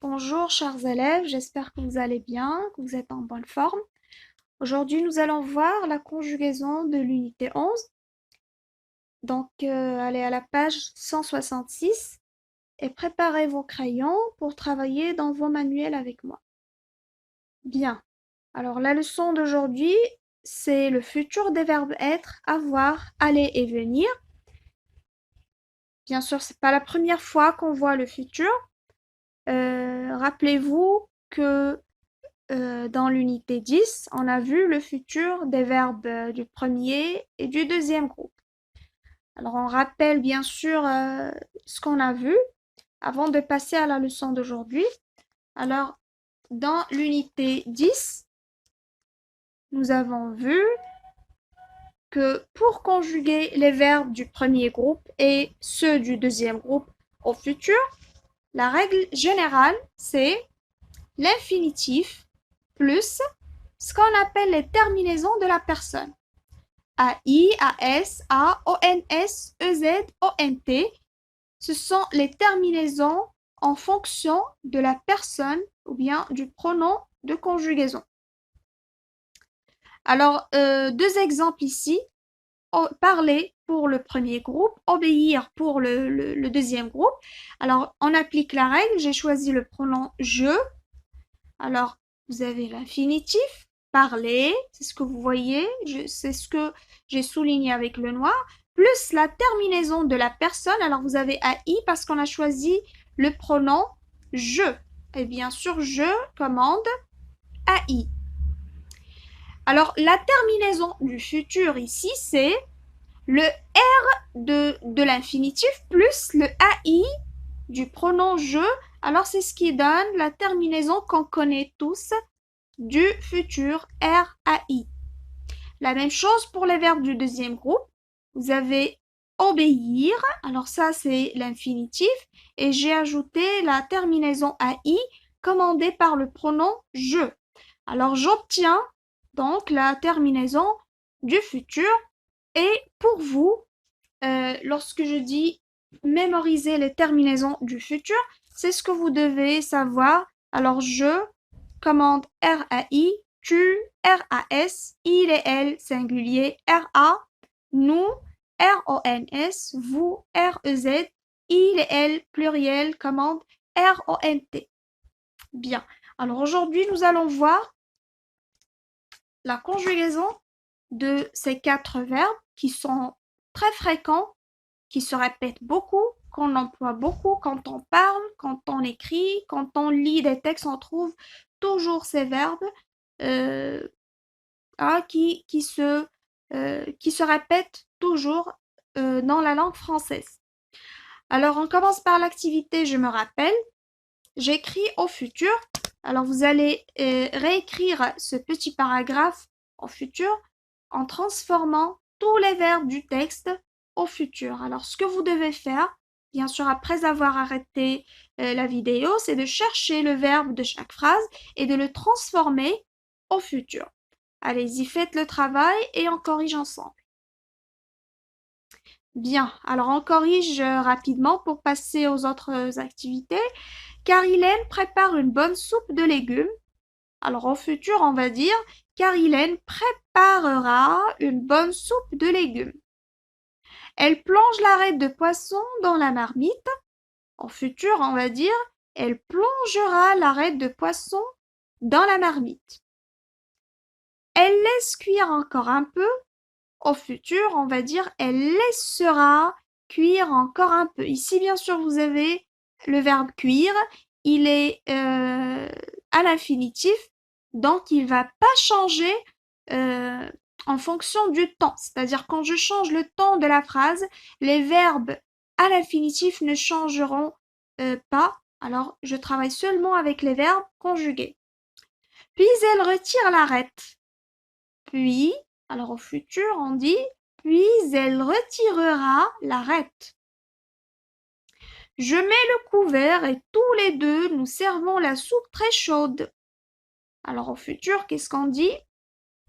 Bonjour chers élèves, j'espère que vous allez bien, que vous êtes en bonne forme. Aujourd'hui, nous allons voir la conjugaison de l'unité 11. Allez à la page 166 et préparez vos crayons pour travailler dans vos manuels avec moi. Bien. Alors, la leçon d'aujourd'hui, c'est le futur des verbes être, avoir, aller et venir. Bien sûr, c'est pas la première fois qu'on voit le futur. Rappelez-vous que dans l'unité 10, on a vu le futur des verbes du premier et du deuxième groupe. Alors, on rappelle bien sûr ce qu'on a vu avant de passer à la leçon d'aujourd'hui. Alors, dans l'unité 10, nous avons vu que pour conjuguer les verbes du premier groupe et ceux du deuxième groupe au futur, la règle générale, c'est l'infinitif plus ce qu'on appelle les terminaisons de la personne. AI, AS, A, ONS, EZ, ONT, ce sont les terminaisons en fonction de la personne ou bien du pronom de conjugaison. Alors, deux exemples ici. Parler pour le premier groupe, obéir pour le deuxième groupe. Alors, on applique la règle. J'ai choisi le pronom je. Alors, vous avez l'infinitif, parler, c'est ce que vous voyez, c'est ce que j'ai souligné avec le noir, plus la terminaison de la personne. Alors, vous avez AI parce qu'on a choisi le pronom je. Et bien sûr, je commande AI. Alors, la terminaison du futur ici, c'est le R de l'infinitif plus le AI du pronom je. Alors, c'est ce qui donne la terminaison qu'on connaît tous du futur RAI. La même chose pour les verbes du deuxième groupe. Vous avez obéir, alors ça c'est l'infinitif, et j'ai ajouté la terminaison AI commandée par le pronom je. Alors j'obtiens donc la terminaison du futur. Et pour vous, lorsque je dis mémoriser les terminaisons du futur, c'est ce que vous devez savoir. Alors je commande RAI, tu, RAS, il et elle singulier, RA, nous, RONS, vous, REZ, il et elle pluriel, commande RONT. Bien. Alors aujourd'hui, nous allons voir la conjugaison de ces quatre verbes qui sont très fréquents, qui se répètent beaucoup, qu'on emploie beaucoup quand on parle, quand on écrit, quand on lit des textes, on trouve toujours ces verbes qui se répètent toujours dans la langue française. Alors, on commence par l'activité je me rappelle. J'écris au futur. Alors, vous allez réécrire ce petit paragraphe au futur en transformant tous les verbes du texte au futur. Alors, ce que vous devez faire, bien sûr, après avoir arrêté la vidéo, c'est de chercher le verbe de chaque phrase et de le transformer au futur. Allez-y, faites le travail et on corrige ensemble. Bien, alors on corrige rapidement pour passer aux autres activités. Carilène prépare une bonne soupe de légumes. Alors au futur, on va dire Carilène préparera une bonne soupe de légumes. Elle plonge l'arête de poisson dans la marmite. Au futur, on va dire elle plongera l'arête de poisson dans la marmite. Elle laisse cuire encore un peu. Au futur, on va dire elle laissera cuire encore un peu. Ici, bien sûr, vous avez le verbe cuire. Il est à l'infinitif, donc il ne va pas changer en fonction du temps. C'est-à-dire quand je change le temps de la phrase, les verbes à l'infinitif ne changeront pas. Alors, je travaille seulement avec les verbes conjugués. Puis elle retire l'arête. Puis, alors au futur, on dit puis elle retirera l'arête. Je mets le couvert et tous les deux nous servons la soupe très chaude. Alors au futur, qu'est-ce qu'on dit?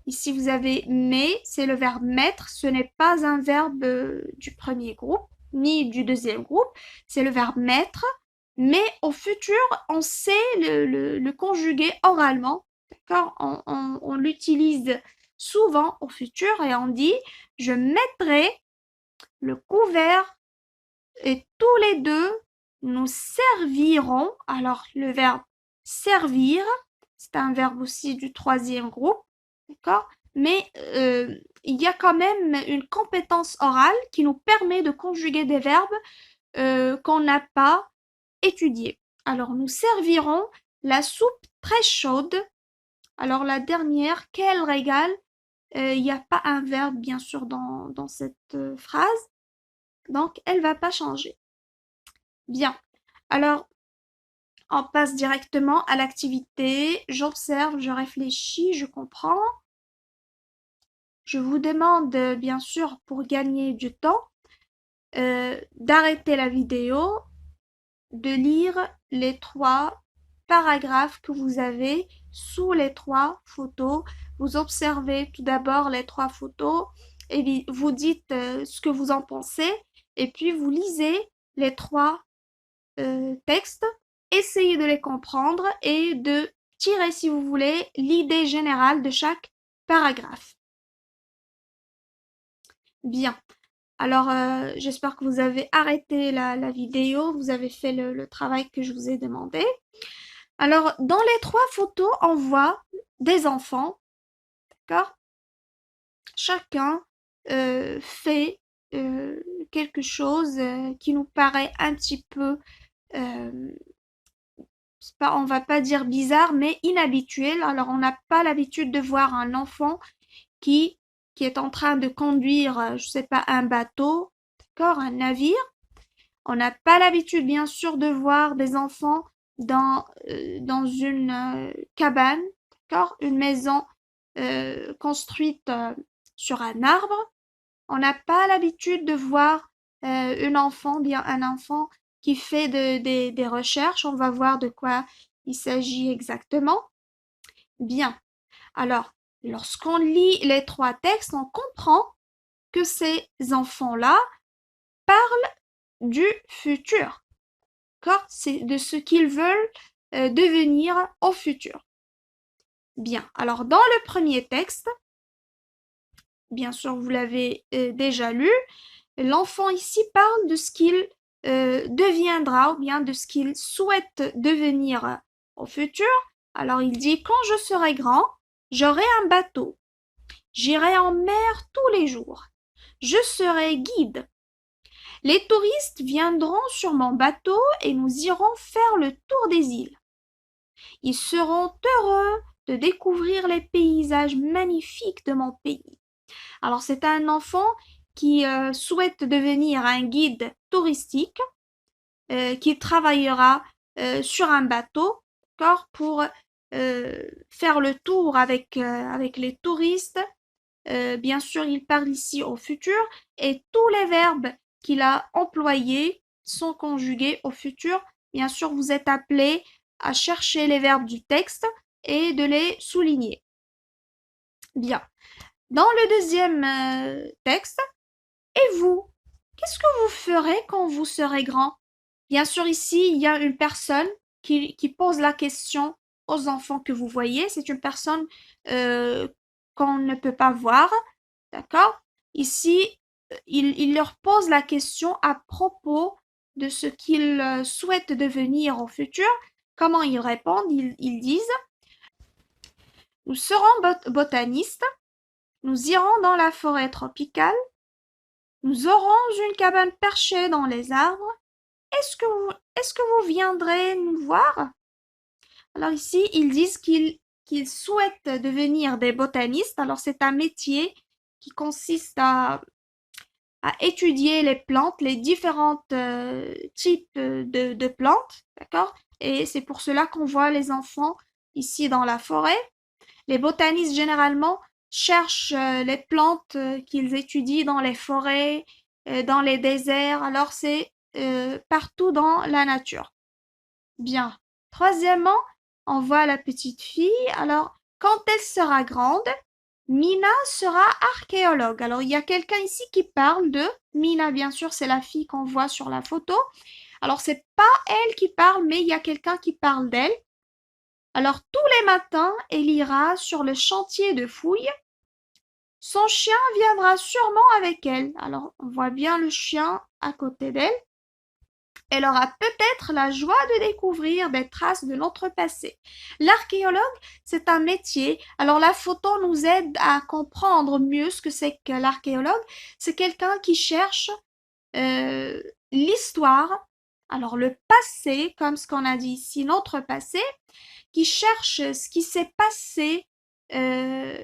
Ici, vous avez mais, c'est le verbe mettre, ce n'est pas un verbe du premier groupe, ni du deuxième groupe, c'est le verbe mettre. mais au futur, on sait le conjuguer oralement, d'accord? On l'utilise souvent au futur et on dit je mettrai le couvert et tous les deux nous servirons. Alors le verbe servir, c'est un verbe aussi du troisième groupe, d'accord? Mais il y a quand même une compétence orale qui nous permet de conjuguer des verbes qu'on n'a pas étudiés. Alors nous servirons la soupe très chaude. Alors la dernière, qu'elle régale, il n'y a pas un verbe bien sûr dans cette phrase, donc elle va pas changer. Bien. Alors on passe directement à l'activité. J'observe, je réfléchis, je comprends. Je vous demande bien sûr pour gagner du temps d'arrêter la vidéo, de lire les 3 paragraphes que vous avez sous les 3 photos. Vous observez tout d'abord les 3 photos et vous dites ce que vous en pensez et puis vous lisez les 3 textes, essayez de les comprendre et de tirer, si vous voulez, l'idée générale de chaque paragraphe. Bien. Alors, j'espère que vous avez arrêté la vidéo, vous avez fait le travail que je vous ai demandé. Alors, dans les 3 photos, on voit des enfants, d'accord? Chacun fait quelque chose qui nous paraît un petit peu, on va pas dire bizarre, mais inhabituel. Alors, on n'a pas l'habitude de voir un enfant qui, qui est en train de conduire, je sais pas, un bateau, d'accord, un navire. On n'a pas l'habitude, bien sûr, de voir des enfants dans une cabane, d'accord, une maison construite sur un arbre. On n'a pas l'habitude de voir bien un enfant qui fait des recherches. On va voir de quoi il s'agit exactement. Bien. Alors, lorsqu'on lit les 3 textes, on comprend que ces enfants-là parlent du futur. D'accord? C'est de ce qu'ils veulent devenir au futur. Bien. Alors, dans le premier texte, bien sûr, vous l'avez déjà lu, l'enfant ici parle de ce qu'il deviendra ou bien de ce qu'il souhaite devenir au futur. Alors, il dit, quand je serai grand, j'aurai un bateau. J'irai en mer tous les jours. Je serai guide. Les touristes viendront sur mon bateau et nous irons faire le tour des îles. Ils seront heureux de découvrir les paysages magnifiques de mon pays. Alors c'est un enfant qui souhaite devenir un guide touristique, qui travaillera sur un bateau, d'accord, pour faire le tour avec les touristes. Bien sûr, il parle ici au futur et tous les verbes qu'il a employés sont conjugués au futur. Bien sûr, vous êtes appelé à chercher les verbes du texte et de les souligner. Bien. Dans le deuxième texte, et vous, qu'est-ce que vous ferez quand vous serez grand? Bien sûr, ici, il y a une personne qui pose la question aux enfants que vous voyez. C'est une personne qu'on ne peut pas voir, d'accord? Ici, il leur pose la question à propos de ce qu'ils souhaitent devenir au futur. Comment ils répondent? Ils disent, nous serons botanistes, nous irons dans la forêt tropicale, nous aurons une cabane perchée dans les arbres. Est-ce que vous viendrez nous voir? Alors ici, ils disent qu'ils souhaitent devenir des botanistes. Alors c'est un métier qui consiste à étudier les plantes, les différents types de plantes, d'accord? Et c'est pour cela qu'on voit les enfants ici dans la forêt. Les botanistes généralement cherchent les plantes qu'ils étudient dans les forêts, dans les déserts. Alors c'est partout dans la nature. Bien. Troisièmement, on voit la petite fille. Alors, quand elle sera grande, Mina sera archéologue. Alors, il y a quelqu'un ici qui parle de Mina, bien sûr, c'est la fille qu'on voit sur la photo. Alors, c'est pas elle qui parle, mais il y a quelqu'un qui parle d'elle. Alors, tous les matins, elle ira sur le chantier de fouille. Son chien viendra sûrement avec elle. Alors, on voit bien le chien à côté d'elle. Elle aura peut-être la joie de découvrir des traces de notre passé. L'archéologue, c'est un métier. Alors la photo nous aide à comprendre mieux ce que c'est que l'archéologue. C'est quelqu'un qui cherche euh, l'histoire, alors le passé, comme ce qu'on a dit ici, notre passé, qui cherche ce qui s'est passé il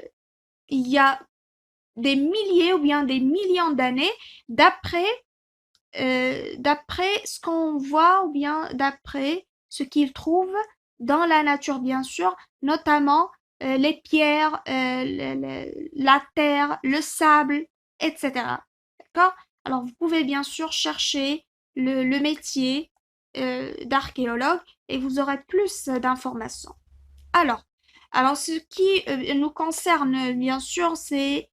y a des milliers ou bien des millions d'années d'après ce qu'on voit ou bien d'après ce qu'ils trouvent dans la nature, bien sûr, notamment les pierres, la terre, le sable, etc. D'accord? Alors, vous pouvez bien sûr chercher le métier d'archéologue et vous aurez plus d'informations. Alors, alors, ce qui nous concerne, bien sûr, c'est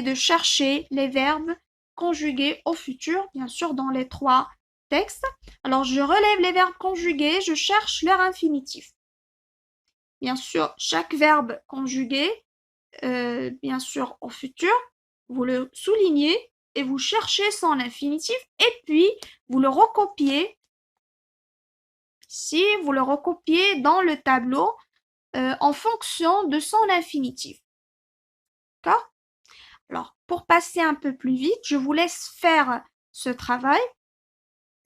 de chercher les verbes conjugués au futur, bien sûr, dans les trois textes. Alors, je relève les verbes conjugués, je cherche leur infinitif. Bien sûr, chaque verbe conjugué, bien sûr, au futur, vous le soulignez et vous cherchez son infinitif et puis vous le recopiez. Si vous le recopiez dans le tableau en fonction de son infinitif. D'accord? Alors, pour passer un peu plus vite, je vous laisse faire ce travail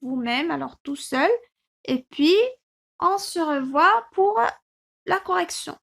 vous-même, alors tout seul, et puis on se revoit pour la correction.